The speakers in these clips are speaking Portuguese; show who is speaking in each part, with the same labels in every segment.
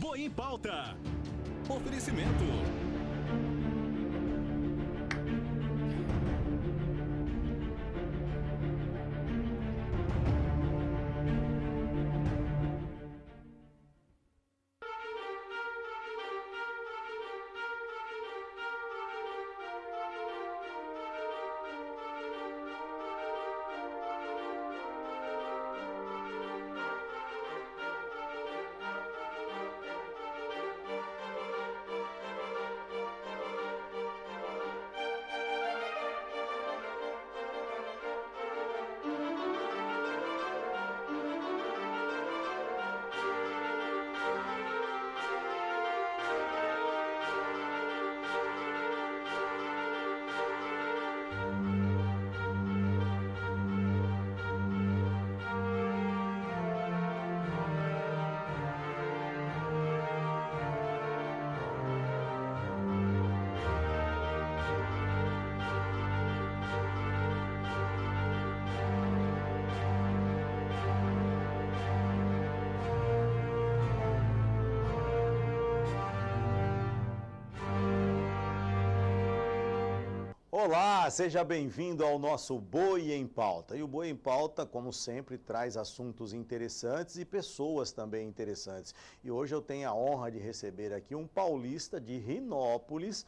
Speaker 1: Boi em Pauta. Oferecimento.
Speaker 2: Olá, seja bem-vindo ao nosso Boi em Pauta. E o Boi em Pauta, como sempre, traz assuntos interessantes e pessoas também interessantes. E hoje eu tenho a honra de receber aqui um paulista de Rinópolis,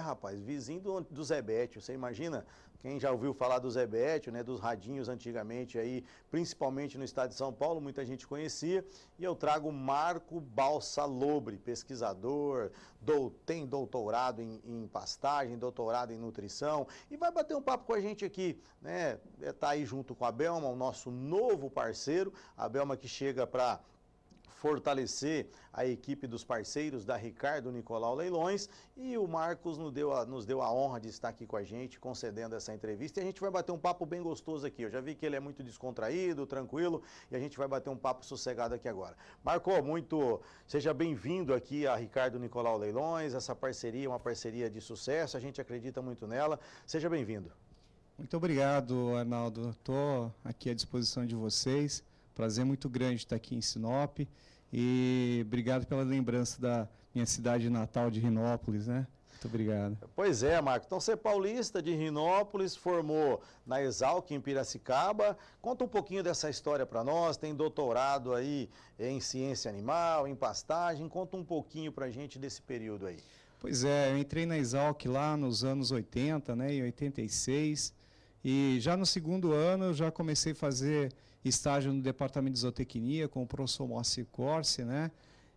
Speaker 2: rapaz, vizinho do Zé Bétio. Você imagina? Quem já ouviu falar do Zé Bétio, né, dos radinhos antigamente aí, principalmente no estado de São Paulo, muita gente conhecia. E eu trago Marco Balsalobre, pesquisador, tem doutorado em pastagem, doutorado em nutrição, e vai bater um papo com a gente aqui, né? Tá aí junto com a Belma, o nosso novo parceiro, a Belma que chega para fortalecer a equipe dos parceiros da Ricardo Nicolau Leilões, e o Marcos nos deu a honra de estar aqui com a gente, concedendo essa entrevista, e a gente vai bater um papo bem gostoso aqui. Eu já vi que ele é muito descontraído, tranquilo, e a gente vai bater um papo sossegado aqui agora. Marco, seja bem-vindo aqui a Ricardo Nicolau Leilões, essa parceria é uma parceria de sucesso, a gente acredita muito nela, seja bem-vindo.
Speaker 3: Muito obrigado, Arnaldo, estou aqui à disposição de vocês. Prazer muito grande estar aqui em Sinop e obrigado pela lembrança da minha cidade natal de Rinópolis, né? Muito obrigado.
Speaker 2: Pois é, Marco. Então você é paulista de Rinópolis, formou na Exalc em Piracicaba. Conta um pouquinho dessa história para nós. Tem doutorado aí em ciência animal, em pastagem. Conta um pouquinho para a gente desse período aí.
Speaker 3: Pois é, eu entrei na Exalc lá nos anos 80, né, em 86. E já no segundo ano eu já comecei a fazer estágio no departamento de zootecnia com o professor Moacir Corsi, né?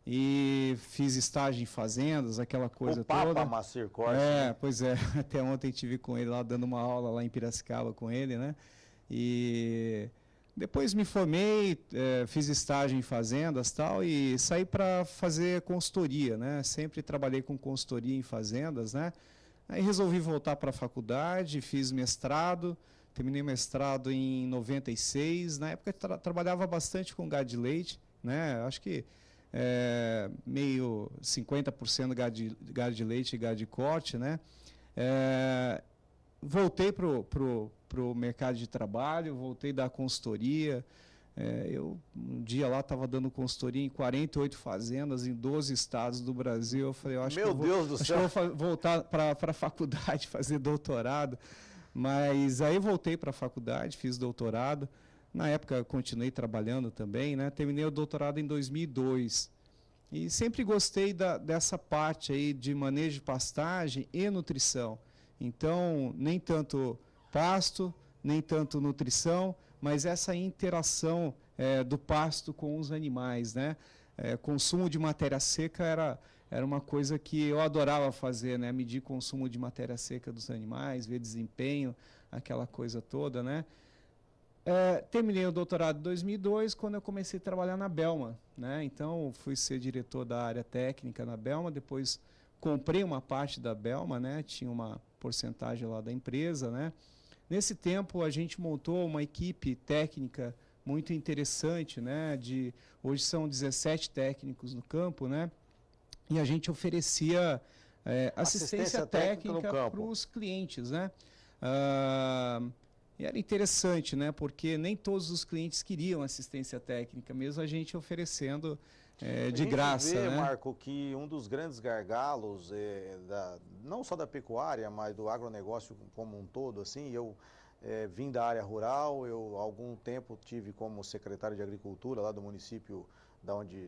Speaker 3: E fiz estágio em fazendas, aquela coisa toda.
Speaker 2: O Papa Moacir Corsi.
Speaker 3: Né? Pois é, até ontem estive com ele lá, dando uma aula lá em Piracicaba com ele, né? E depois me formei, fiz estágio em fazendas e tal, e saí para fazer consultoria, né? Sempre trabalhei com consultoria em fazendas, né? Aí resolvi voltar para a faculdade, fiz mestrado, terminei o mestrado em 96. Na época trabalhava bastante com gado de leite, né? Acho que meio 50% gado de leite e gado de corte, né? Voltei pro mercado de trabalho, voltei da consultoria. Eu um dia lá estava dando consultoria em 48 fazendas em 12 estados do Brasil. Eu falei, acho que eu vou voltar para a faculdade fazer doutorado. Mas aí voltei para a faculdade, fiz doutorado. Na época continuei trabalhando também, né? Terminei o doutorado em 2002. E sempre gostei dessa parte aí de manejo de pastagem e nutrição. Então, nem tanto pasto, nem tanto nutrição, mas essa interação do pasto com os animais, né? Consumo de matéria seca era uma coisa que eu adorava fazer, né? Medir consumo de matéria seca dos animais, ver desempenho, aquela coisa toda, né? Terminei o doutorado em 2002, quando eu comecei a trabalhar na Belma, né? Então, fui ser diretor da área técnica na Belma, depois comprei uma parte da Belma, né? Tinha uma porcentagem lá da empresa, né? Nesse tempo, a gente montou uma equipe técnica muito interessante, né? Hoje são 17 técnicos no campo, né? E a gente oferecia assistência técnica para os clientes, né? E era interessante, né? Porque nem todos os clientes queriam assistência técnica, mesmo a gente oferecendo de graça.
Speaker 2: Vê,
Speaker 3: né?
Speaker 2: Marco, que um dos grandes gargalos, não só da pecuária, mas do agronegócio como um todo, assim, eu vim da área rural, eu há algum tempo tive como secretário de Agricultura lá do município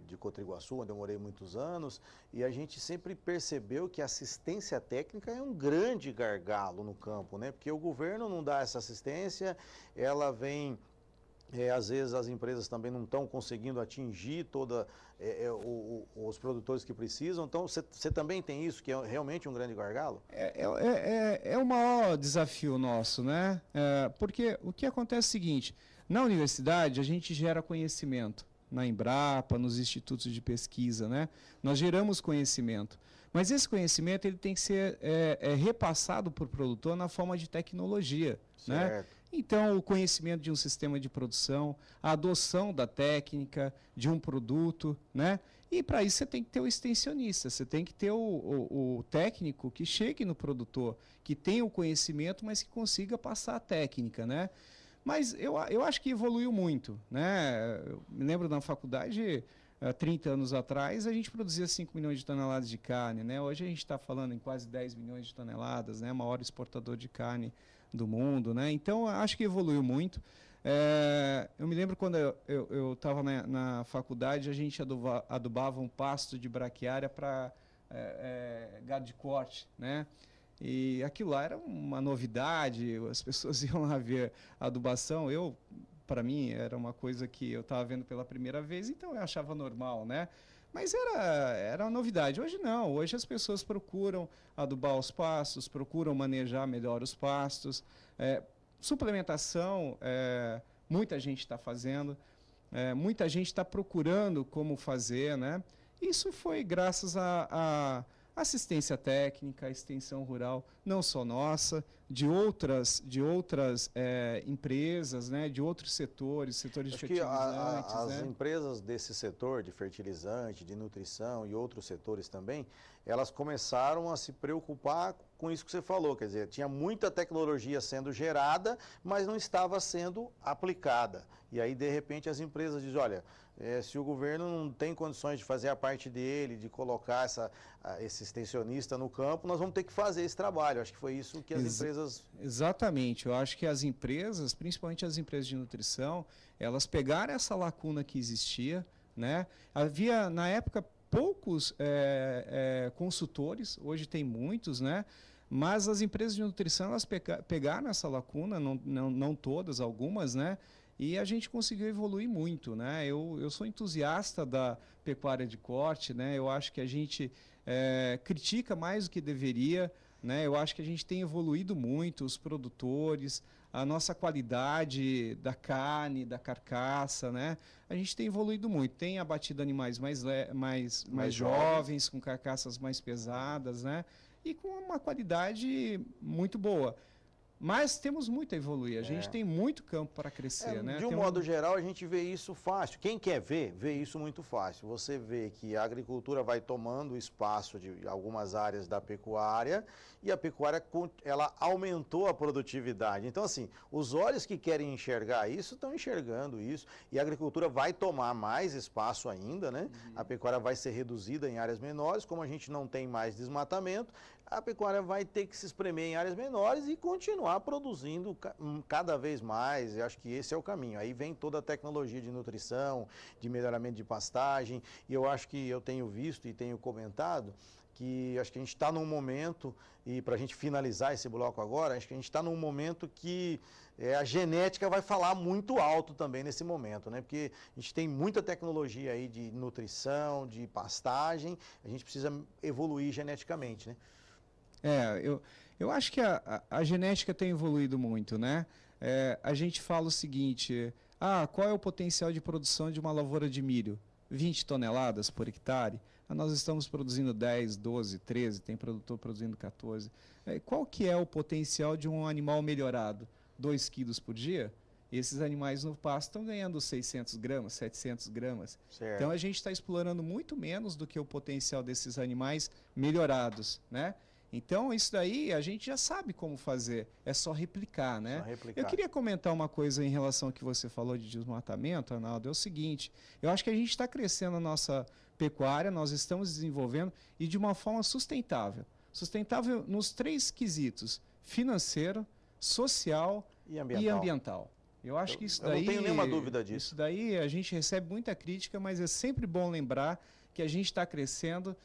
Speaker 2: de Cotriguaçu, onde eu morei muitos anos, e a gente sempre percebeu que a assistência técnica é um grande gargalo no campo, né? Porque o governo não dá essa assistência, ela vem... às vezes as empresas também não estão conseguindo atingir os produtores que precisam. Então, você também tem isso, que é realmente um grande gargalo?
Speaker 3: É o maior desafio nosso, né? Porque o que acontece é o seguinte, na universidade a gente gera conhecimento, na Embrapa, nos institutos de pesquisa, né? Nós geramos conhecimento. Mas esse conhecimento ele tem que ser repassado para o produtor na forma de tecnologia, né? Então, o conhecimento de um sistema de produção, a adoção da técnica, de um produto, né? E para isso você tem que ter o extensionista, você tem que ter o técnico que chegue no produtor, que tenha o conhecimento, mas que consiga passar a técnica, né? Mas eu acho que evoluiu muito, né? Eu me lembro na faculdade, há 30 anos atrás, a gente produzia 5 milhões de toneladas de carne, né? Hoje a gente está falando em quase 10 milhões de toneladas, né? Maior exportador de carne do mundo, né? Então, acho que evoluiu muito. Eu me lembro quando eu estava na faculdade, a gente adubava um pasto de braquiária para gado de corte, né? E aquilo lá era uma novidade, as pessoas iam lá ver a adubação. Para mim, era uma coisa que eu estava vendo pela primeira vez, então eu achava normal, né? Mas era uma novidade. Hoje não, hoje as pessoas procuram adubar os pastos, procuram manejar melhor os pastos. Suplementação, muita gente está fazendo, muita gente está procurando como fazer, né? Isso foi graças a assistência técnica, extensão rural, não só nossa, de outras empresas, né, de outros setores de fertilizantes.
Speaker 2: As empresas desse setor de fertilizante, de nutrição e outros setores também, elas começaram a se preocupar com isso que você falou, quer dizer, tinha muita tecnologia sendo gerada, mas não estava sendo aplicada. E aí, de repente, as empresas dizem, olha, se o governo não tem condições de fazer a parte dele, de colocar esse extensionista no campo, nós vamos ter que fazer esse trabalho. Acho que foi isso que as empresas...
Speaker 3: Exatamente. Eu acho que as empresas, principalmente as empresas de nutrição, elas pegaram essa lacuna que existia, né? Havia, na época, poucos consultores, hoje tem muitos, né? Mas as empresas de nutrição, elas pegaram essa lacuna, não todas, algumas, né? E a gente conseguiu evoluir muito, né? Eu sou entusiasta da pecuária de corte, né? Eu acho que a gente critica mais do que deveria, né? Eu acho que a gente tem evoluído muito, os produtores, a nossa qualidade da carne, da carcaça, né? A gente tem evoluído muito, tem abatido animais mais jovens, com carcaças mais pesadas, né? E com uma qualidade muito boa. Mas temos muito a evoluir, a gente tem muito campo para crescer, né?
Speaker 2: De um modo geral, a gente vê isso fácil. Quem quer ver, vê isso muito fácil. Você vê que a agricultura vai tomando espaço de algumas áreas da pecuária e a pecuária, ela aumentou a produtividade. Então, assim, os olhos que querem enxergar isso, estão enxergando isso e a agricultura vai tomar mais espaço ainda, né? A pecuária vai ser reduzida em áreas menores, como a gente não tem mais desmatamento, a pecuária vai ter que se espremer em áreas menores e continuar produzindo cada vez mais. Eu acho que esse é o caminho. Aí vem toda a tecnologia de nutrição, de melhoramento de pastagem, e eu acho que eu tenho visto e tenho comentado que acho que a gente está num momento, e para a gente finalizar esse bloco agora, acho que a gente está num momento que a genética vai falar muito alto também nesse momento, né? Porque a gente tem muita tecnologia aí de nutrição, de pastagem, a gente precisa evoluir geneticamente, né?
Speaker 3: Eu acho que a genética tem evoluído muito, né? A gente fala o seguinte, qual é o potencial de produção de uma lavoura de milho? 20 toneladas por hectare? Nós estamos produzindo 10, 12, 13, tem produtor produzindo 14. Qual que é o potencial de um animal melhorado? 2 quilos por dia? Esses animais no pasto estão ganhando 600 gramas, 700 gramas.
Speaker 2: Certo.
Speaker 3: Então a gente está explorando muito menos do que o potencial desses animais melhorados, né? Então, isso daí a gente já sabe como fazer, é só replicar, né?
Speaker 2: Só replicar.
Speaker 3: Eu queria comentar uma coisa em relação ao que você falou de desmatamento, Arnaldo, é o seguinte, eu acho que a gente está crescendo a nossa pecuária, nós estamos desenvolvendo e de uma forma sustentável. Sustentável nos 3 quesitos, financeiro, social e ambiental. Eu acho que isso daí...
Speaker 2: Eu não tenho nenhuma dúvida disso.
Speaker 3: Isso daí a gente recebe muita crítica, mas é sempre bom lembrar que a gente está crescendo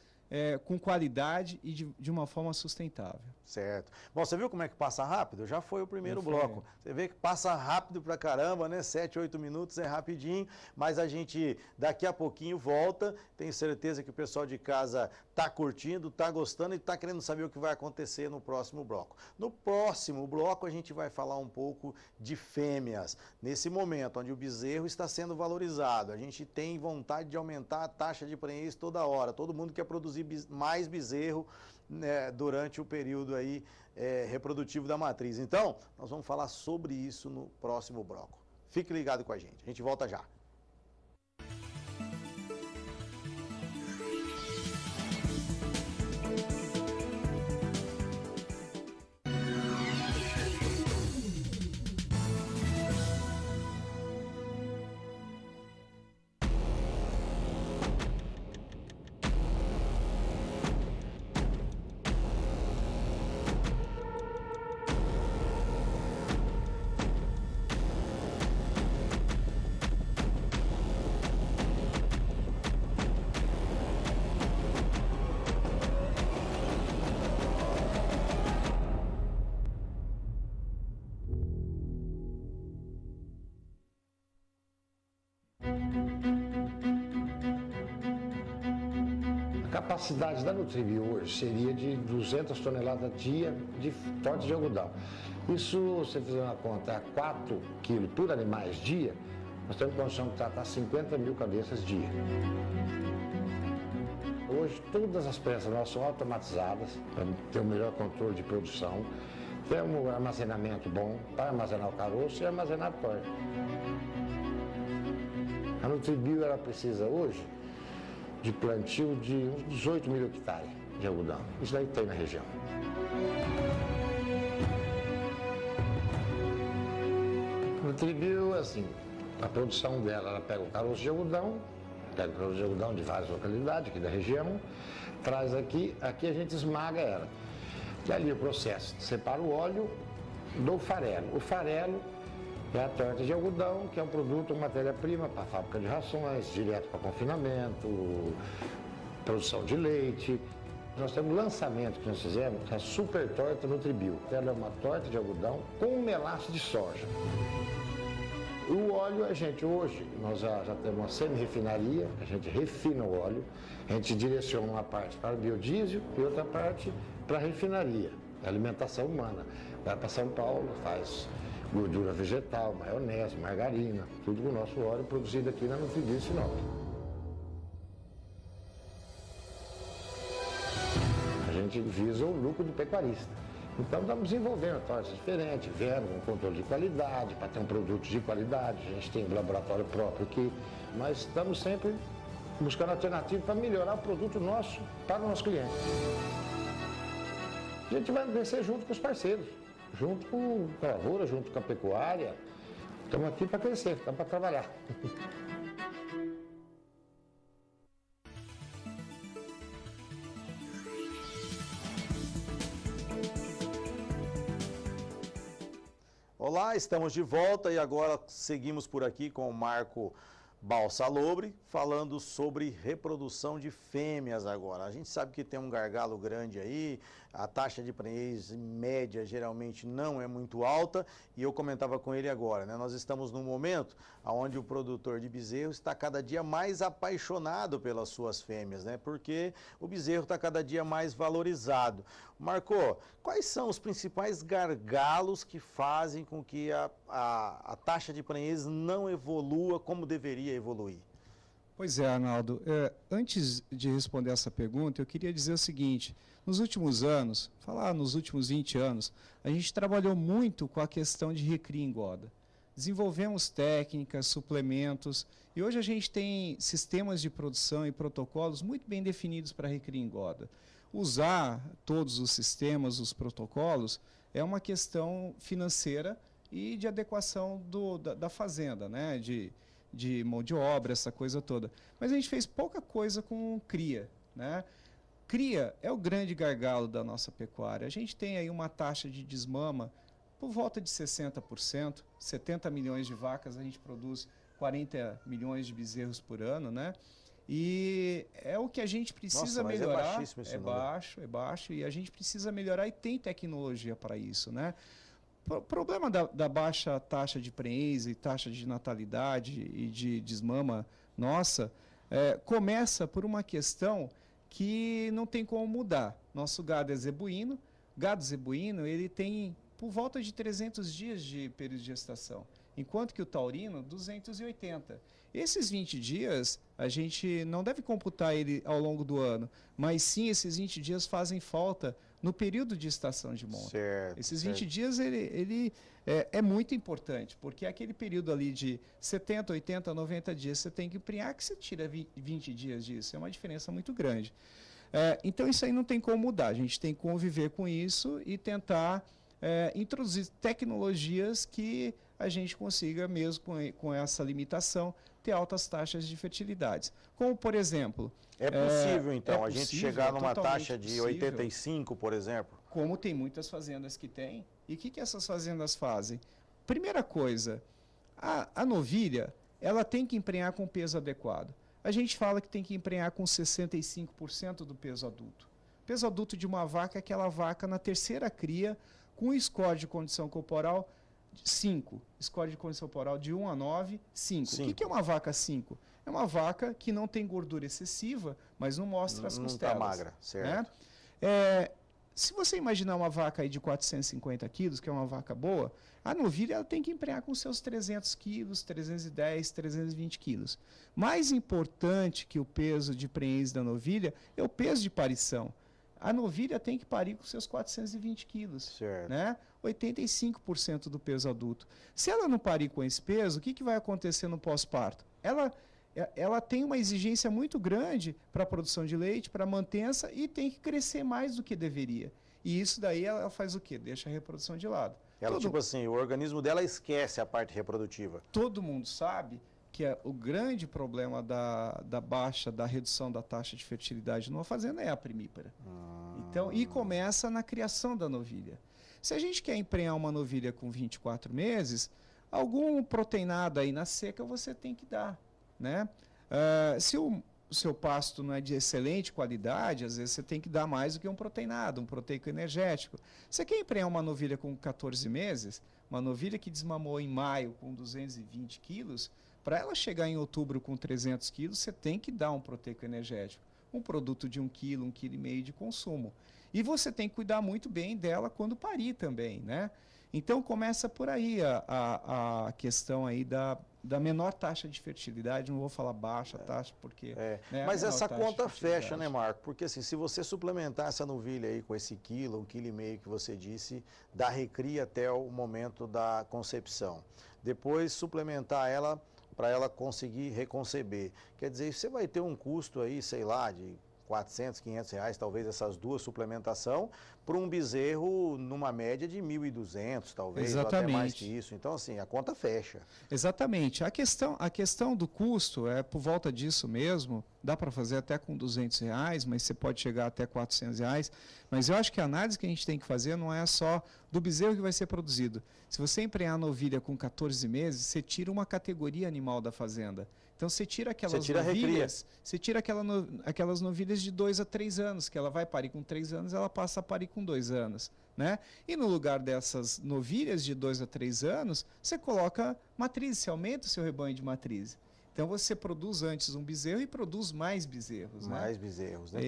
Speaker 3: com qualidade e de uma forma sustentável.
Speaker 2: Certo. Bom, você viu como é que passa rápido? Já foi o primeiro bloco. Você vê que passa rápido pra caramba, né? 7, 8 minutos é rapidinho, mas a gente daqui a pouquinho volta. Tenho certeza que o pessoal de casa tá curtindo, tá gostando e tá querendo saber o que vai acontecer no próximo bloco. No próximo bloco a gente vai falar um pouco de fêmeas. Nesse momento onde o bezerro está sendo valorizado, a gente tem vontade de aumentar a taxa de prenhez toda hora. Todo mundo quer produzir mais bezerro, né, durante o período aí reprodutivo da matriz. Então, nós vamos falar sobre isso no próximo bloco. Fique ligado com a gente volta já.
Speaker 4: A capacidade da Nutribio hoje seria de 200 toneladas dia de torta de algodão. Isso, se você fizer uma conta, a 4 quilos por animais dia, nós temos condição de tratar 50 mil cabeças dia. Hoje, todas as prensas nossas são automatizadas, para ter o melhor controle de produção. Temos um armazenamento bom para armazenar o caroço e armazenar a torta. A Nutribio, ela precisa hoje de plantio de uns 18 mil hectares de algodão. Isso daí tem na região. A Nutribio, assim, a produção dela, ela pega o caroço de algodão, de várias localidades aqui da região, traz aqui a gente esmaga ela. E ali o processo, separa o óleo do farelo. O farelo é a torta de algodão, que é um produto, uma matéria-prima para a fábrica de rações, direto para confinamento, produção de leite. Nós temos um lançamento que nós fizemos, que é a Super Torta Nutribio. Ela é uma torta de algodão com melaço de soja. O óleo, a gente hoje, nós já temos uma semi-refinaria, a gente refina o óleo, a gente direciona uma parte para o biodiesel e outra parte para a refinaria, a alimentação humana. Vai para São Paulo, faz gordura vegetal, maionese, margarina, tudo com o nosso óleo produzido aqui na Nutribio Sinop. A gente visa o lucro do pecuarista. Então estamos desenvolvendo tortas diferentes, vendo um controle de qualidade, para ter um produto de qualidade. A gente tem um laboratório próprio aqui, mas estamos sempre buscando alternativas para melhorar o produto nosso para o nosso cliente. A gente vai crescer junto com os parceiros, junto com a lavoura, junto com a pecuária. Estamos aqui para crescer, estamos para trabalhar.
Speaker 2: Olá, estamos de volta e agora seguimos por aqui com o Marco Balsalobre, falando sobre reprodução de fêmeas agora. A gente sabe que tem um gargalo grande aí, a taxa de prenhez média geralmente não é muito alta, e eu comentava com ele agora, né? Nós estamos num momento onde o produtor de bezerro está cada dia mais apaixonado pelas suas fêmeas, né? Porque o bezerro está cada dia mais valorizado. Marco, quais são os principais gargalos que fazem com que a taxa de prenhez não evolua como deveria evoluir?
Speaker 3: Pois é, Arnaldo. Antes de responder essa pergunta, eu queria dizer o seguinte: nos últimos anos, nos últimos 20 anos, a gente trabalhou muito com a questão de recria e engoda. desenvolvemos técnicas, suplementos, e hoje a gente tem sistemas de produção e protocolos muito bem definidos para recria engorda. Usar todos os sistemas, os protocolos, é uma questão financeira e de adequação da fazenda, né? De mão de obra, essa coisa toda. Mas a gente fez pouca coisa com cria, né? Cria é o grande gargalo da nossa pecuária. A gente tem aí uma taxa de desmama por volta de 60%, 70 milhões de vacas, a gente produz 40 milhões de bezerros por ano, né? E é o que a gente precisa melhorar.
Speaker 2: É baixíssimo esse número.
Speaker 3: É baixo, e a gente precisa melhorar e tem tecnologia para isso, né? O problema da baixa taxa de prenhez e taxa de natalidade e de desmama nossa começa por uma questão que não tem como mudar. Nosso gado é zebuíno, gado zebuíno ele tem por volta de 300 dias de período de gestação, enquanto que o taurino, 280. Esses 20 dias, a gente não deve computar ele ao longo do ano, mas sim esses 20 dias fazem falta no período de estação de monta.
Speaker 2: Certo,
Speaker 3: Esses 20 dias ele é muito importante, porque é aquele período ali de 70, 80, 90 dias você tem que emprenhar, que você tira 20 dias disso, é uma diferença muito grande. Então isso aí não tem como mudar, a gente tem que conviver com isso e tentar introduzir tecnologias que a gente consiga, mesmo com essa limitação, ter altas taxas de fertilidade. Como, por exemplo...
Speaker 2: É possível, então, a gente chegar numa taxa de 85, por exemplo?
Speaker 3: Como tem muitas fazendas que têm. E o que essas fazendas fazem? Primeira coisa, a novilha, ela tem que emprenhar com peso adequado. A gente fala que tem que emprenhar com 65% do peso adulto. O peso adulto de uma vaca é aquela vaca na terceira cria, com score de condição corporal 5. Score de condição corporal de 1 a 9, 5. O que é uma vaca 5? É uma vaca que não tem gordura excessiva, mas não mostra as costelas.
Speaker 2: Não está magra, certo.
Speaker 3: Né? Se você imaginar uma vaca aí de 450 quilos, que é uma vaca boa, a novilha ela tem que emprenhar com seus 300 quilos, 310, 320 quilos. Mais importante que o peso de prenhez da novilha é o peso de parição. A novilha tem que parir com seus 420 quilos,
Speaker 2: certo.
Speaker 3: Né? 85% do peso adulto. Se ela não parir com esse peso, o que vai acontecer no pós-parto? Ela tem uma exigência muito grande para a produção de leite, para a mantença, e tem que crescer mais do que deveria. E isso daí ela faz o quê? Deixa a reprodução de lado.
Speaker 2: Tipo assim, o organismo dela esquece a parte reprodutiva.
Speaker 3: Todo mundo sabe que o grande problema da redução da taxa de fertilidade numa fazenda é a primípara. Então, e começa na criação da novilha. Se a gente quer emprenhar uma novilha com 24 meses, algum proteinado aí na seca você tem que dar, né? Se o seu pasto não é de excelente qualidade, às vezes você tem que dar mais do que um proteinado, um proteico energético. Você quer emprenhar uma novilha com 14 meses, uma novilha que desmamou em maio com 220 quilos, para ela chegar em outubro com 300 quilos, você tem que dar um proteico energético, um produto de 1 quilo, 1,5 kg de consumo. E você tem que cuidar muito bem dela quando parir também, né? Então começa por aí a questão aí da menor taxa de fertilidade, não vou falar baixa taxa, porque...
Speaker 2: Né, mas essa conta fecha, né, Marco? Porque assim, se você suplementar essa novilha aí com esse quilo, 1,5 kg que você disse, da recria até o momento da concepção, depois suplementar ela para ela conseguir reconceber, quer dizer, você vai ter um custo aí, sei lá, de 400, 500 reais, talvez essas duas suplementação, para um bezerro numa média de 1.200, talvez, ou até mais que isso. Então, assim, a conta fecha.
Speaker 3: Exatamente. A questão do custo é por volta disso mesmo, dá para fazer até com 200 reais, mas você pode chegar até 400 reais. Mas eu acho que a análise que a gente tem que fazer não é só do bezerro que vai ser produzido. Se você emprenhar a novilha com 14 meses, você tira uma categoria animal da fazenda. Então você tira aquelas novilhas, você tira aquelas novilhas de 2 a 3 anos, que ela vai parir com 3 anos, ela passa a parir com 2 anos, né? E no lugar dessas novilhas de 2 a 3 anos, você coloca matriz, você aumenta o seu rebanho de matriz. Então você produz antes um bezerro e produz mais bezerros, né?
Speaker 2: Mais bezerros, né?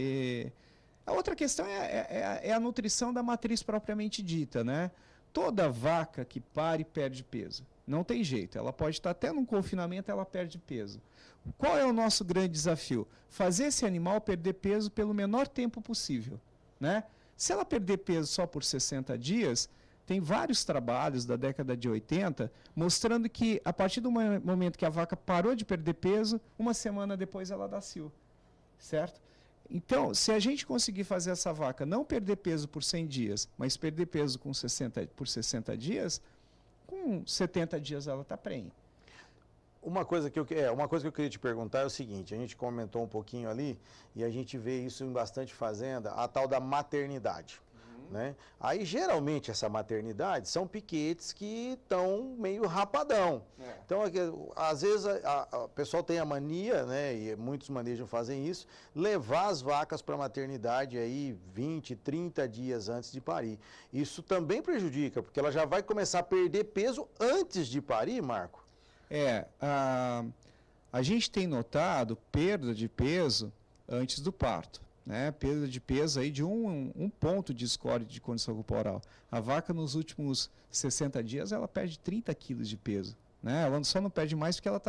Speaker 3: A outra questão é a nutrição da matriz propriamente dita, né? Toda vaca que pare perde peso. Não tem jeito, ela pode estar até num confinamento, ela perde peso. Qual é o nosso grande desafio? Fazer esse animal perder peso pelo menor tempo possível, né? Se ela perder peso só por 60 dias, Tem vários trabalhos da década de 80 mostrando que a partir do momento que a vaca parou de perder peso, uma semana depois ela dá cio, certo? Então, se a gente conseguir fazer essa vaca não perder peso por 100 dias, mas perder peso por 60 dias, com 70 dias ela está prenha.
Speaker 2: Uma coisa que eu queria te perguntar é o seguinte, a gente comentou um pouquinho ali e a gente vê isso em bastante fazenda, a tal da maternidade. Né? Aí geralmente essa maternidade são piquetes que estão meio rapadão. Então às vezes o pessoal tem a mania, né, e muitos manejam fazem isso, levar as vacas para a maternidade aí 20, 30 dias antes de parir. Isso também prejudica, porque ela já vai começar a perder peso antes de parir, Marco?
Speaker 3: A gente tem notado perda de peso antes do parto. Né, perda de peso aí de um ponto de score de condição corporal. A vaca nos últimos 60 dias ela perde 30 quilos de peso. Né? Ela só não perde mais porque ela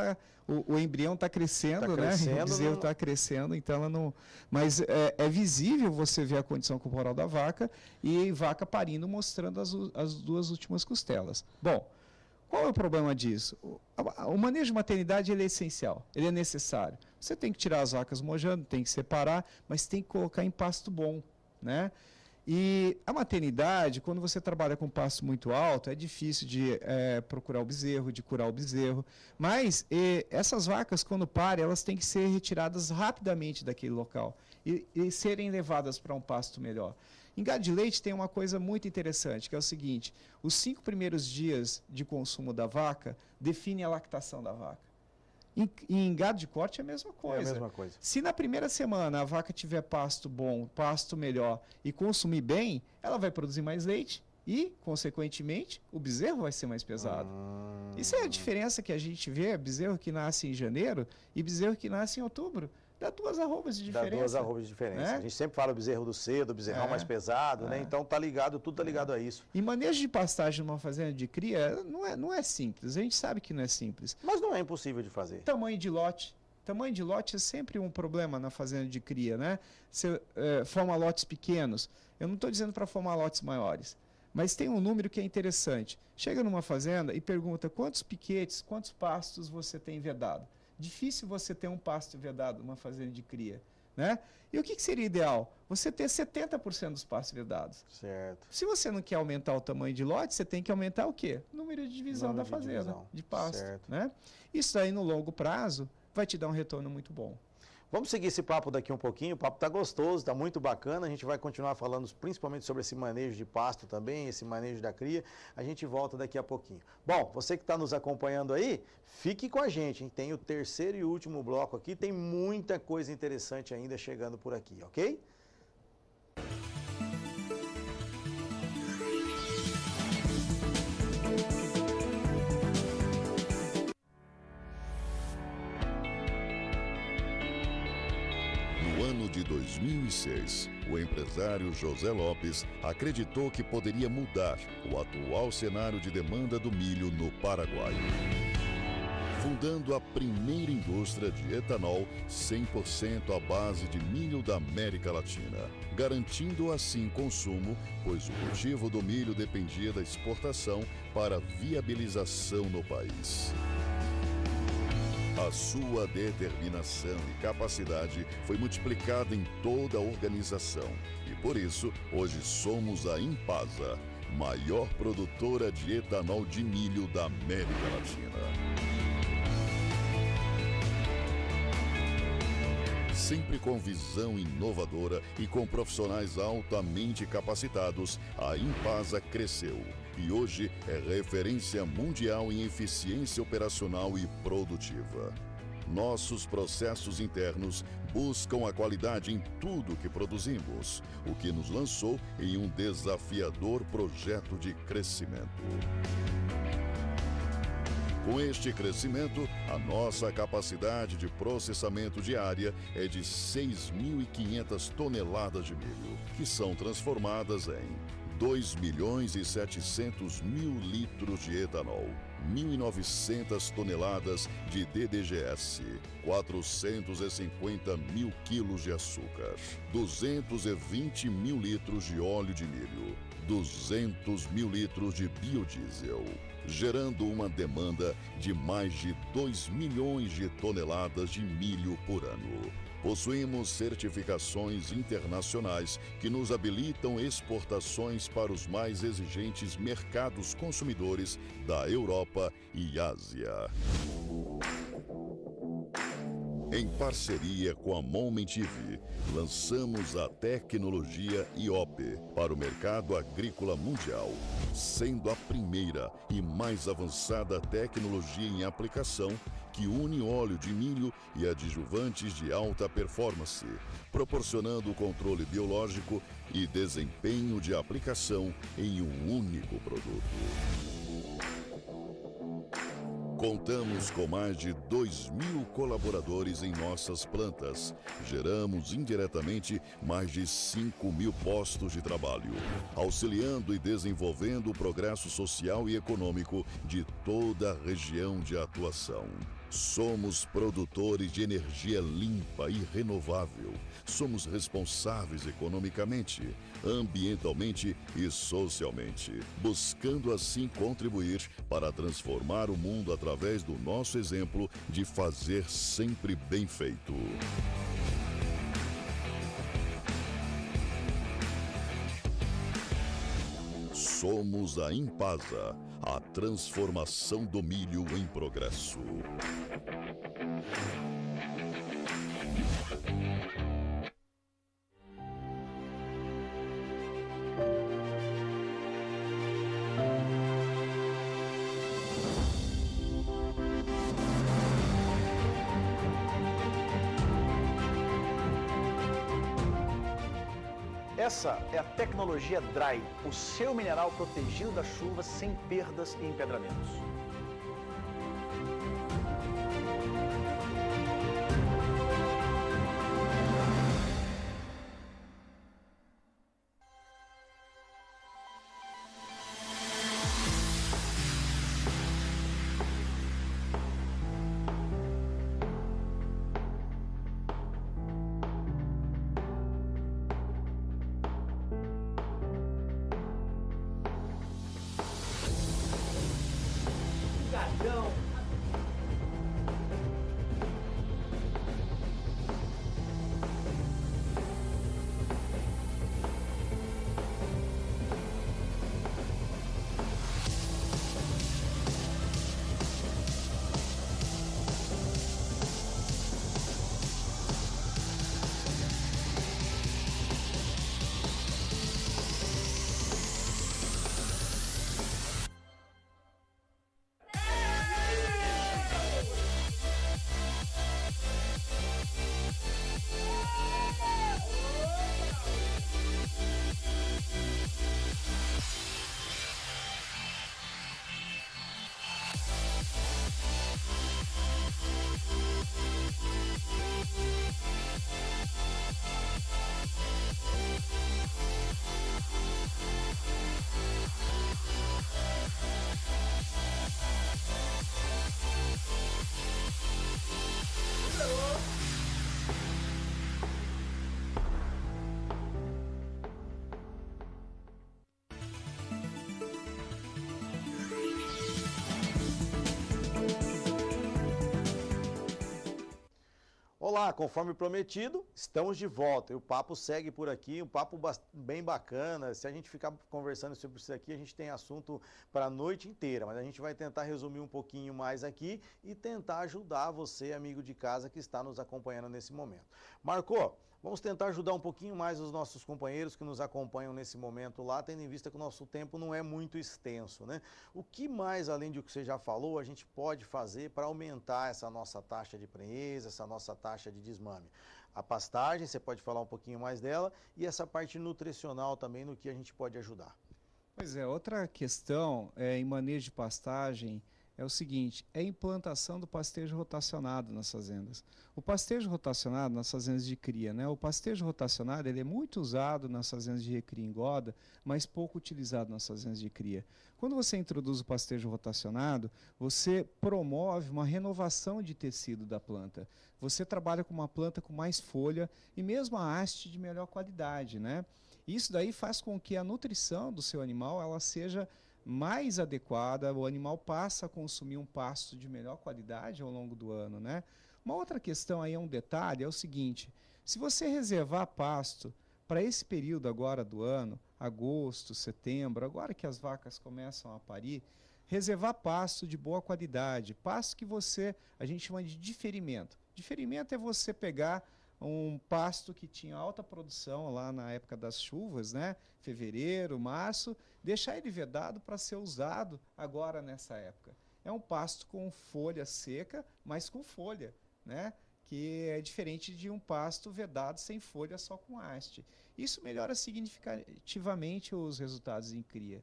Speaker 3: o embrião está crescendo, né? O bezerro está crescendo, então ela não. Mas é visível você ver a condição corporal da vaca e vaca parindo mostrando as duas últimas costelas. Bom, qual é o problema disso? O manejo de maternidade ele é essencial, ele é necessário. Você tem que tirar as vacas mojando, tem que separar, mas tem que colocar em pasto bom, né? E a maternidade, quando você trabalha com pasto muito alto, é difícil de procurar o bezerro, de curar o bezerro. Mas essas vacas, quando parem, elas têm que ser retiradas rapidamente daquele local e serem levadas para um pasto melhor. Em gado de leite tem uma coisa muito interessante, que é o seguinte, os 5 primeiros dias de consumo da vaca definem a lactação da vaca. Em gado de corte é a mesma coisa.
Speaker 2: É a mesma coisa.
Speaker 3: Se na primeira semana a vaca tiver pasto bom, pasto melhor e consumir bem, ela vai produzir mais leite e, consequentemente, o bezerro vai ser mais pesado. Isso é a diferença que a gente vê, bezerro que nasce em janeiro e bezerro que nasce em outubro. Dá 2 arrobas de diferença.
Speaker 2: Dá 2 arrobas de diferença.
Speaker 3: Né?
Speaker 2: A gente sempre fala bezerro do cedo, bezerrão mais pesado, né? Então tá ligado, tudo tá ligado a isso.
Speaker 3: E manejo de pastagem numa fazenda de cria não é simples. A gente sabe que não é simples.
Speaker 2: Mas não é impossível de fazer.
Speaker 3: Tamanho de lote. Tamanho de lote é sempre um problema na fazenda de cria, né? Você forma lotes pequenos. Eu não estou dizendo para formar lotes maiores. Mas tem um número que é interessante. Chega numa fazenda e pergunta quantos piquetes, quantos pastos você tem vedado. Difícil você ter um pasto vedado numa fazenda de cria, né? E o que seria ideal? Você ter 70% dos pastos vedados.
Speaker 2: Certo.
Speaker 3: Se você não quer aumentar o tamanho de lote, você tem que aumentar o quê? O número de divisão da fazenda, de pasto. Certo. Né? Isso aí no longo prazo vai te dar um retorno muito bom.
Speaker 2: Vamos seguir esse papo daqui um pouquinho, o papo está gostoso, está muito bacana, a gente vai continuar falando principalmente sobre esse manejo de pasto também, esse manejo da cria, a gente volta daqui a pouquinho. Bom, você que está nos acompanhando aí, fique com a gente, hein? Tem o terceiro e último bloco aqui, tem muita coisa interessante ainda chegando por aqui, ok?
Speaker 5: No ano de 2006, o empresário José Lopes acreditou que poderia mudar o atual cenário de demanda do milho no Paraguai, fundando a primeira indústria de etanol 100% à base de milho da América Latina, garantindo assim consumo, pois o cultivo do milho dependia da exportação para viabilização no país. A sua determinação e capacidade foi multiplicada em toda a organização e, por isso, hoje somos a Impasa, maior produtora de etanol de milho da América Latina. Sempre com visão inovadora e com profissionais altamente capacitados, a Impasa cresceu e hoje é referência mundial em eficiência operacional e produtiva. Nossos processos internos buscam a qualidade em tudo que produzimos, o que nos lançou em um desafiador projeto de crescimento. Com este crescimento, a nossa capacidade de processamento diária é de 6.500 toneladas de milho, que são transformadas em 2.700.000 litros de etanol, 1.900 toneladas de DDGS, 450.000 quilos de açúcar, 220.000 litros de óleo de milho, 200.000 litros de biodiesel, gerando uma demanda de mais de 2 milhões de toneladas de milho por ano. Possuímos certificações internacionais que nos habilitam exportações para os mais exigentes mercados consumidores da Europa e Ásia. Em parceria com a Moment TV, lançamos a tecnologia IOP para o mercado agrícola mundial, sendo a primeira e mais avançada tecnologia em aplicação que une óleo de milho e adjuvantes de alta performance, proporcionando controle biológico e desempenho de aplicação em um único produto. Contamos com mais de 2.000 colaboradores em nossas plantas. Geramos indiretamente mais de 5.000 postos de trabalho, auxiliando e desenvolvendo o progresso social e econômico de toda a região de atuação. Somos produtores de energia limpa e renovável. Somos responsáveis economicamente, ambientalmente e socialmente, buscando assim contribuir para transformar o mundo através do nosso exemplo de fazer sempre bem feito. Somos a Impasa, a transformação do milho em progresso.
Speaker 6: Essa é a tecnologia Dry, o seu mineral protegido da chuva sem perdas e empedramentos.
Speaker 2: Olá, conforme prometido, estamos de volta e o papo segue por aqui, um papo bem bacana. Se a gente ficar conversando sobre isso aqui, a gente tem assunto para a noite inteira, mas a gente vai tentar resumir um pouquinho mais aqui e tentar ajudar você, amigo de casa, que está nos acompanhando nesse momento. Marco, vamos tentar ajudar um pouquinho mais os nossos companheiros que nos acompanham nesse momento lá, tendo em vista que o nosso tempo não é muito extenso, né? O que mais, além do que você já falou, a gente pode fazer para aumentar essa nossa taxa de prenhez, essa nossa taxa de desmame? A pastagem, você pode falar um pouquinho mais dela, e essa parte nutricional também, no que a gente pode ajudar.
Speaker 3: Pois é, outra questão em manejo de pastagem, é o seguinte, é a implantação do pastejo rotacionado nas fazendas. O pastejo rotacionado nas fazendas de cria, né? O pastejo rotacionado ele é muito usado nas fazendas de recria e engorda, mas pouco utilizado nas fazendas de cria. Quando você introduz o pastejo rotacionado, você promove uma renovação de tecido da planta. Você trabalha com uma planta com mais folha e mesmo a haste de melhor qualidade, né? Isso daí faz com que a nutrição do seu animal ela seja mais adequada, o animal passa a consumir um pasto de melhor qualidade ao longo do ano, né? Uma outra questão aí, um detalhe, é o seguinte, se você reservar pasto para esse período agora do ano, agosto, setembro, agora que as vacas começam a parir, reservar pasto de boa qualidade, pasto que a gente chama de diferimento. Diferimento é você pegar um pasto que tinha alta produção lá na época das chuvas, né? Fevereiro, março, deixar ele vedado para ser usado agora nessa época. É um pasto com folha seca, mas com folha, né? Que é diferente de um pasto vedado sem folha, só com haste. Isso melhora significativamente os resultados em cria.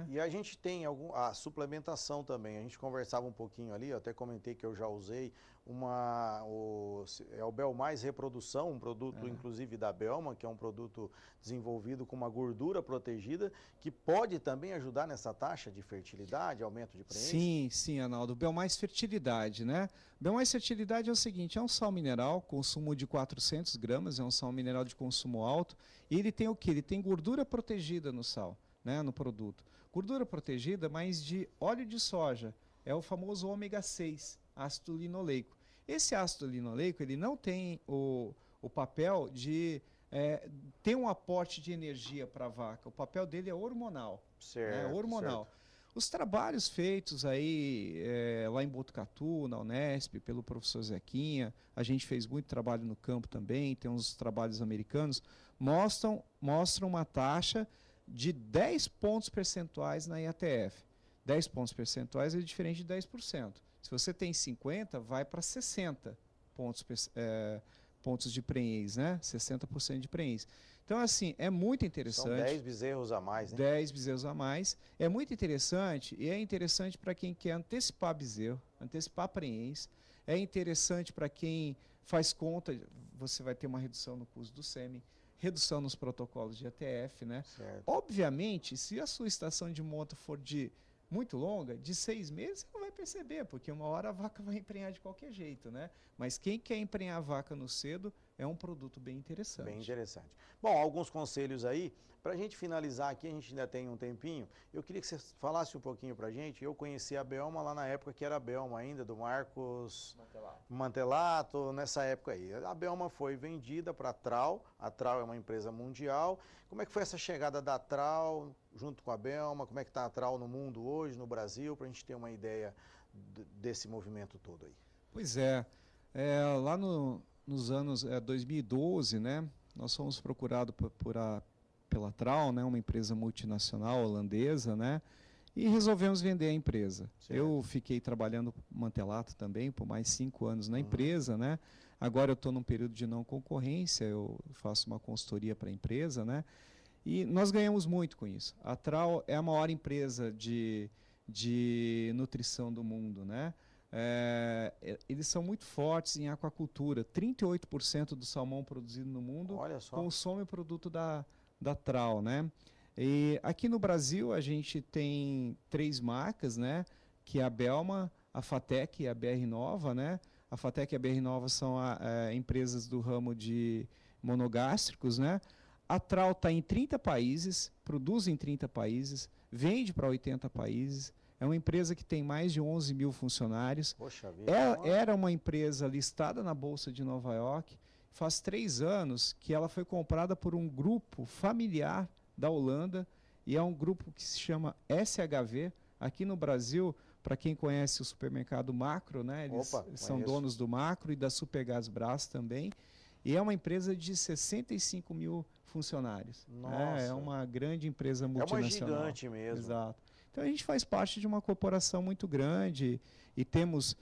Speaker 2: E a gente tem a suplementação também. A gente conversava um pouquinho ali, eu até comentei que eu já usei o Belmais Reprodução, um produto inclusive da Belma, que é um produto desenvolvido com uma gordura protegida, que pode também ajudar nessa taxa de fertilidade, aumento de prenhez?
Speaker 3: Sim, sim, Arnaldo. Belmais Fertilidade, né? Belmais Fertilidade é o seguinte, é um sal mineral, consumo de 400 gramas, é um sal mineral de consumo alto, e ele tem o quê? Ele tem gordura protegida no sal, né, no produto. Gordura protegida, mas de óleo de soja. É o famoso ômega 6, ácido linoleico. Esse ácido linoleico, ele não tem o papel de ter um aporte de energia para a vaca. O papel dele é hormonal.
Speaker 2: Certo,
Speaker 3: hormonal.
Speaker 2: certo.
Speaker 3: Os trabalhos feitos aí lá em Botucatu, na Unesp, pelo professor Zequinha, a gente fez muito trabalho no campo também, tem uns trabalhos americanos, mostram uma taxa de 10 pontos percentuais na IATF. 10 pontos percentuais é diferente de 10%. Se você tem 50, vai para 60 pontos de prenhez, né? 60% de prenhez. Então, assim, é muito interessante.
Speaker 2: São 10 bezerros a mais, né?
Speaker 3: 10 bezerros a mais. É muito interessante e é interessante para quem quer antecipar bezerro, antecipar prenhez. É interessante para quem faz conta, você vai ter uma redução no custo do sêmen, redução nos protocolos de ATF, né?
Speaker 2: Certo.
Speaker 3: Obviamente, se a sua estação de monta for muito longa, de 6 meses, você não vai perceber, porque uma hora a vaca vai emprenhar de qualquer jeito, né? Mas quem quer emprenhar a vaca no cedo é um produto bem interessante.
Speaker 2: Bem interessante. Bom, alguns conselhos aí. Para a gente finalizar aqui, a gente ainda tem um tempinho, eu queria que você falasse um pouquinho para a gente. Eu conheci a Belma lá na época que era a Belma ainda, do Marcos Mantelato, nessa época aí. A Belma foi vendida para a Trau é uma empresa mundial. Como é que foi essa chegada da Trau junto com a Belma? Como é que está a Trau no mundo hoje, no Brasil, para a gente ter uma ideia desse movimento todo aí?
Speaker 3: Pois é, lá nos anos 2012, né, nós fomos procurados pela Trau, né, uma empresa multinacional holandesa, né, e resolvemos vender a empresa.
Speaker 2: Certo.
Speaker 3: Eu fiquei trabalhando Mantelato também por mais 5 anos na empresa, né. Agora eu estou num período de não concorrência, eu faço uma consultoria para a empresa, né, e nós ganhamos muito com isso. A Trau é a maior empresa de nutrição do mundo, né. Eles são muito fortes em aquacultura. 38% do salmão produzido no mundo consome o produto da Trau, né? E aqui no Brasil a gente tem 3 marcas, né? Que é a Belma, a Fatec e a BR Nova, né? A Fatec e a BR Nova são empresas do ramo de monogástricos, né? A Trau está em 30 países, produz em 30 países, vende para 80 países. É uma empresa que tem mais de 11 mil funcionários.
Speaker 2: Poxa vida.
Speaker 3: Era uma empresa listada na Bolsa de Nova York. Faz 3 anos que ela foi comprada por um grupo familiar da Holanda. E é um grupo que se chama SHV. Aqui no Brasil, para quem conhece o supermercado Macro, né, eles são donos do Macro e da Supergás Brás também. E é uma empresa de 65 mil funcionários.
Speaker 2: Nossa.
Speaker 3: É uma grande empresa multinacional.
Speaker 2: É uma gigante mesmo.
Speaker 3: Exato. Então a gente faz parte de uma corporação muito grande e temos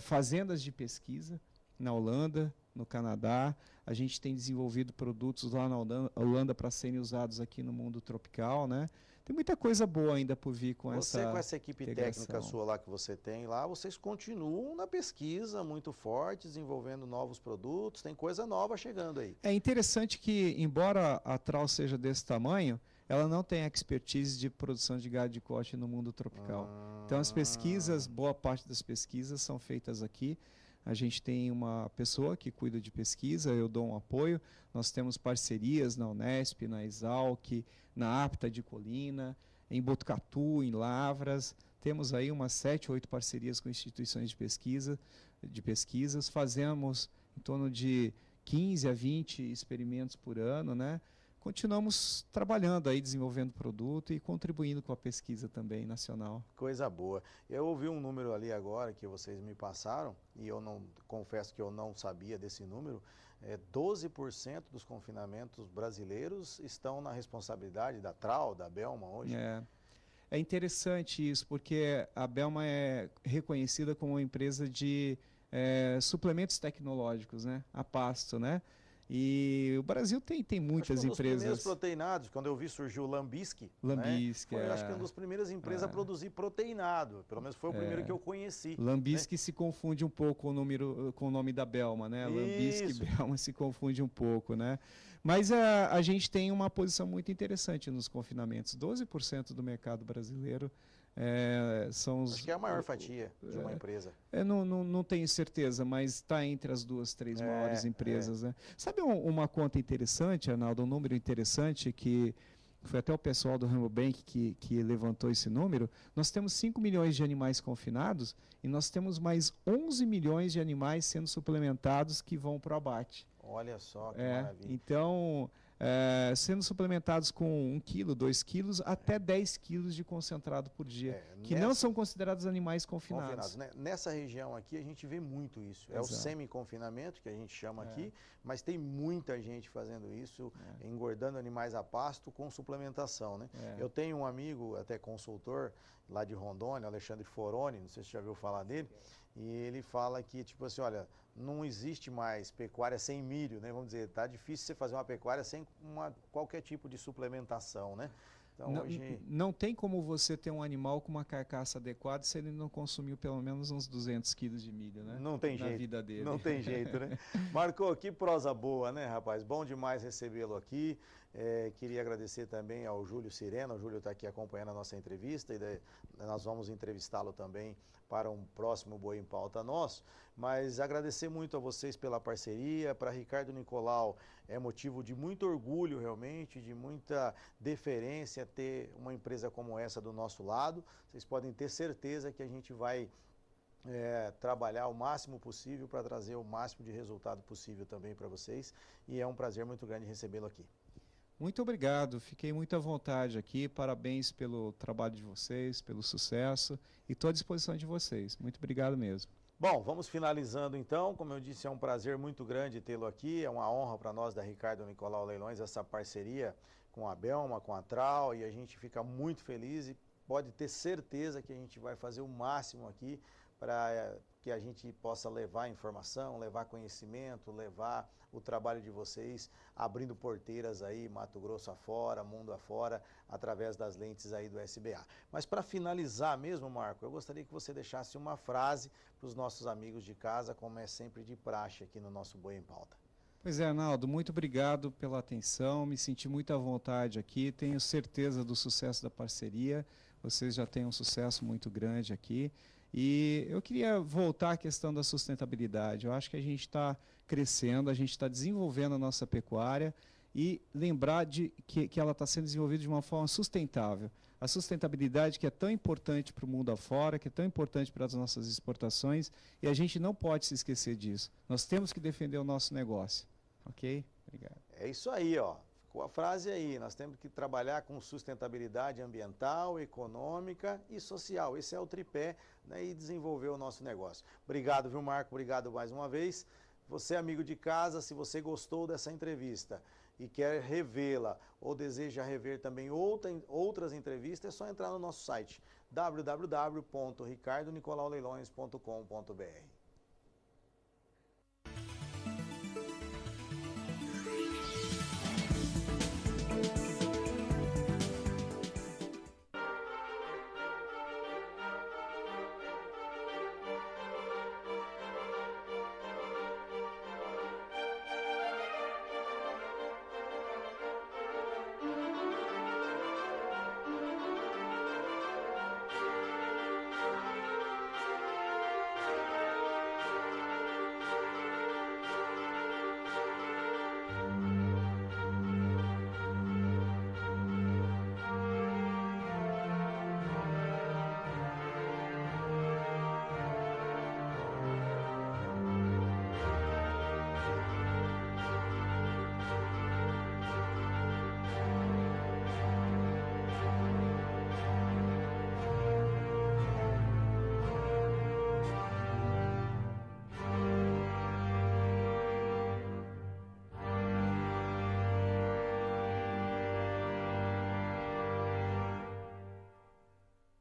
Speaker 3: fazendas de pesquisa na Holanda, no Canadá. A gente tem desenvolvido produtos lá na Holanda para serem usados aqui no mundo tropical, né? tem muita coisa boa ainda por vir com
Speaker 2: Você,
Speaker 3: essa
Speaker 2: com essa equipe
Speaker 3: integração.
Speaker 2: técnica sua lá que você tem lá, vocês continuam na pesquisa muito forte, desenvolvendo novos produtos, tem coisa nova chegando aí.
Speaker 3: É interessante que, embora a Trau seja desse tamanho, ela não tem expertise de produção de gado de corte no mundo tropical. Então as pesquisas, boa parte das pesquisas são feitas aqui. A gente tem uma pessoa que cuida de pesquisa, eu dou um apoio. Nós temos parcerias na Unesp, na Exalc, na Apta de Colina, em Botucatu, em Lavras. Temos aí umas 7, 8 parcerias com instituições de pesquisas. Fazemos em torno de 15 a 20 experimentos por ano, né? Continuamos trabalhando aí, desenvolvendo produto e contribuindo com a pesquisa também nacional.
Speaker 2: Coisa boa. Eu ouvi um número ali agora que vocês me passaram, e eu não confesso que eu não sabia desse número. 12% dos confinamentos brasileiros estão na responsabilidade da Trau, da Belma hoje.
Speaker 3: É interessante isso, porque a Belma é reconhecida como uma empresa de suplementos tecnológicos, né? A pasto, né? E o Brasil tem muitas
Speaker 2: acho que um dos primeiros
Speaker 3: empresas.
Speaker 2: proteinados, quando eu vi surgiu o Lambisque.
Speaker 3: Lambisque,
Speaker 2: né? Acho que é uma das primeiras empresas a produzir proteinado. Pelo menos foi o primeiro que eu conheci.
Speaker 3: Lambisque se confunde um pouco com o nome da Belma, né? Lambisque e Belma se confunde um pouco, né? Mas a gente tem uma posição muito interessante nos confinamentos. 12% do mercado brasileiro são os...
Speaker 2: Acho que é a maior fatia de uma empresa.
Speaker 3: Não tenho certeza, mas está entre as 2, 3 maiores empresas. Né? Sabe uma conta interessante, Arnaldo, um número interessante que foi até o pessoal do Rabobank que levantou esse número? Nós temos 5 milhões de animais confinados e nós temos mais 11 milhões de animais sendo suplementados que vão para o abate.
Speaker 2: Olha só que maravilha.
Speaker 3: Então, sendo suplementados com 1 quilo, 2 quilos, até 10 quilos de concentrado por dia, que não são considerados animais confinados.
Speaker 2: Né? Nessa região aqui a gente vê muito isso. É o semi-confinamento que a gente chama aqui, mas tem muita gente fazendo isso, engordando animais a pasto com suplementação. Né? Eu tenho um amigo, até consultor, lá de Rondônia, Alexandre Foroni, não sei se você já ouviu falar dele, e ele fala que, tipo assim, olha, não existe mais pecuária sem milho, né? Vamos dizer, tá difícil você fazer uma pecuária sem qualquer tipo de suplementação, né? Então,
Speaker 3: não tem como você ter um animal com uma carcaça adequada se ele não consumiu pelo menos uns 200 quilos de milho, né?
Speaker 2: Não tem jeito.
Speaker 3: Na vida dele.
Speaker 2: Não tem jeito, né? Marcou, que prosa boa, né, rapaz? Bom demais recebê-lo aqui. Queria agradecer também ao Júlio Sirena. O Júlio está aqui acompanhando a nossa entrevista e nós vamos entrevistá-lo também para um próximo Boi em Pauta nosso. Mas agradecer muito a vocês pela parceria. Para Ricardo Nicolau é motivo de muito orgulho realmente, de muita deferência ter uma empresa como essa do nosso lado. Vocês podem ter certeza que a gente vai trabalhar o máximo possível para trazer o máximo de resultado possível também para vocês. E é um prazer muito grande recebê-lo aqui.
Speaker 3: Muito obrigado, fiquei muito à vontade aqui, parabéns pelo trabalho de vocês, pelo sucesso e estou à disposição de vocês. Muito obrigado mesmo.
Speaker 2: Bom, vamos finalizando então. Como eu disse, é um prazer muito grande tê-lo aqui, é uma honra para nós da Ricardo Nicolau Leilões, essa parceria com a Belma, com a Trau, e a gente fica muito feliz e pode ter certeza que a gente vai fazer o máximo aqui para que a gente possa levar informação, levar conhecimento, levar o trabalho de vocês, abrindo porteiras aí, Mato Grosso afora, mundo afora, através das lentes aí do SBA. Mas para finalizar mesmo, Marco, eu gostaria que você deixasse uma frase para os nossos amigos de casa, como é sempre de praxe aqui no nosso Boi em Pauta.
Speaker 3: Pois é, Arnaldo, muito obrigado pela atenção, me senti muito à vontade aqui, tenho certeza do sucesso da parceria, vocês já têm um sucesso muito grande aqui. E eu queria voltar à questão da sustentabilidade. Eu acho que a gente está crescendo, a gente está desenvolvendo a nossa pecuária e lembrar que ela está sendo desenvolvida de uma forma sustentável. A sustentabilidade que é tão importante para o mundo afora, que é tão importante para as nossas exportações, e a gente não pode se esquecer disso. Nós temos que defender o nosso negócio. Ok? Obrigado.
Speaker 2: É isso aí, ó. Ficou a frase aí, nós temos que trabalhar com sustentabilidade ambiental, econômica e social. Esse é o tripé, né, e desenvolver o nosso negócio. Obrigado, viu, Marco? Obrigado mais uma vez. Você, amigo de casa, se você gostou dessa entrevista e quer revê-la ou deseja rever também outras entrevistas, é só entrar no nosso site www.ricardonicolauleilões.com.br.